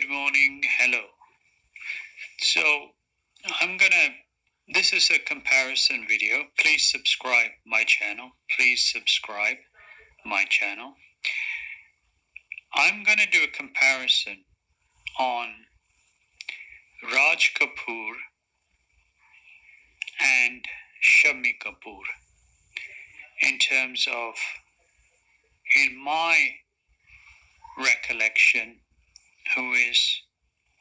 morning, hello. So this is a comparison video. Please subscribe my channel. I'm gonna do a comparison on Raj Kapoor and Shammi Kapoor in terms of, in my recollection, who is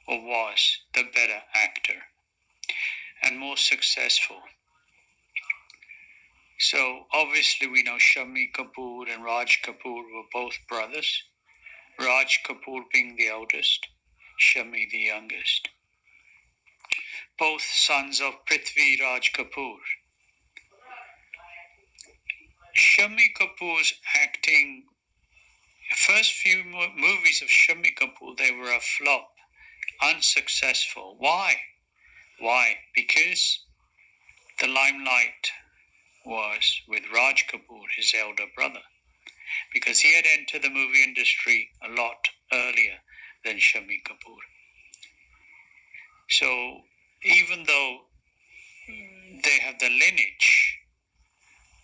or was the better actor and more successful. So obviously we know Shammi Kapoor and Raj Kapoor were both brothers, Raj Kapoor being the eldest, Shammi the youngest. Both sons of Prithvi Raj Kapoor. Shammi Kapoor's acting, first few movies of Shammi Kapoor, they were a flop, unsuccessful. Why? Because the limelight was with Raj Kapoor, his elder brother, because he had entered the movie industry a lot earlier than Shammi Kapoor. So even though they have the lineage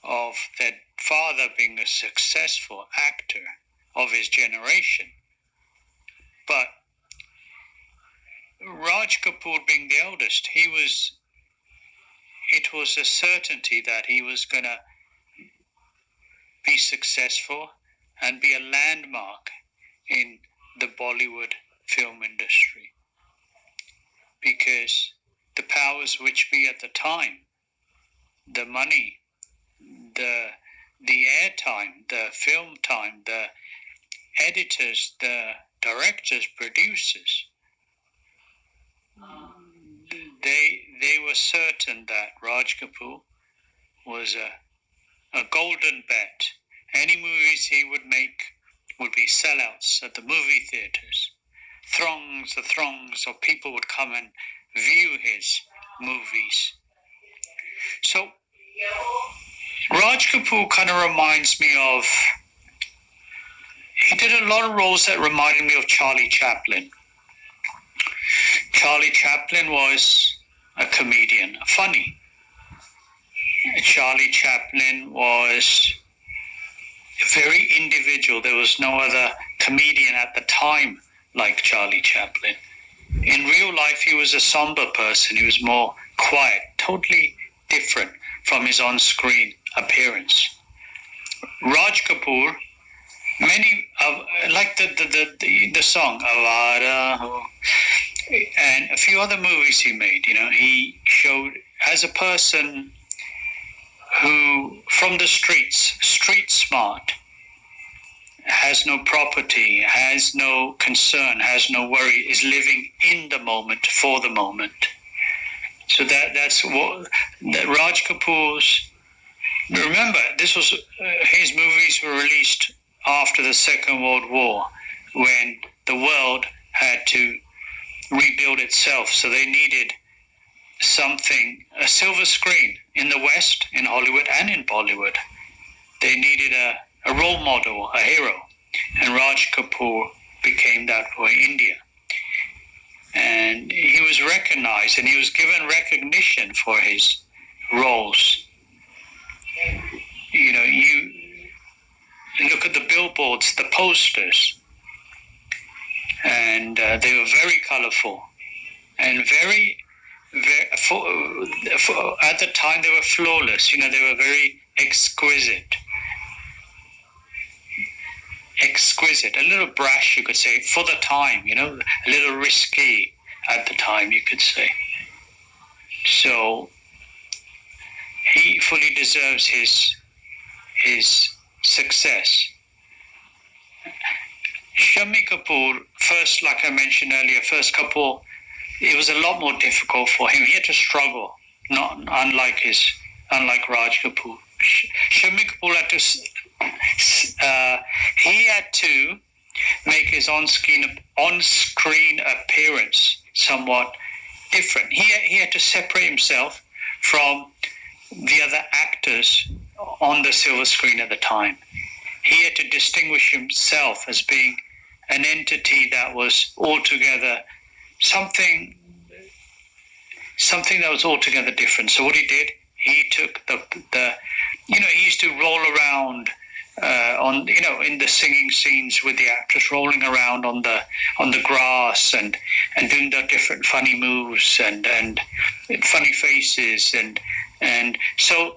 of their father being a successful actor of his generation, but Raj Kapoor being the eldest, it was a certainty that he was going to be successful and be a landmark in the Bollywood film industry, because the powers which be at the time, the money, the airtime, the film time, the editors, the directors, producers, they were certain that Raj Kapoor was a golden bet. Any movies he would make would be sellouts at the movie theaters. Throngs of people would come and view his movies. So Raj Kapoor kind of reminds me of, he did a lot of roles that reminded me of Charlie Chaplin. Charlie Chaplin was a comedian, funny. Charlie Chaplin was very individual. There was no other comedian at the time like Charlie Chaplin. In real life, he was a somber person. He was more quiet, totally different from his on-screen appearance. Raj Kapoor, many of, like the song Avara, and a few other movies he made, he showed as a person who, from the streets, street smart, has no property, has no concern, has no worry, is living in the moment, for the moment. So that's what that Raj Kapoor's. Remember, this was his movies were released after the Second World War, when the world had to rebuild itself. So they needed something, a silver screen in the West, in Hollywood and in Bollywood. They needed a role model, a hero, and Raj Kapoor became that for India. And he was recognized, and he was given recognition for his roles. You look at the billboards, the posters, and they were very colorful and very at the time they were flawless. They were very exquisite, a little brash, you could say, for the time, a little risky at the time, you could say. So he fully deserves his success. Shammi Kapoor, first, like I mentioned earlier, first couple, it was a lot more difficult for him. He had to struggle, not unlike Raj Kapoor. Shammi Kapoor had to make his on-screen appearance somewhat different. He had to separate himself from the other actors on the silver screen at the time. He had to distinguish himself as being an entity that was altogether something that was altogether different. So what he did, he took the he used to roll around on in the singing scenes with the actress rolling around on the grass and doing the different funny moves and funny faces and so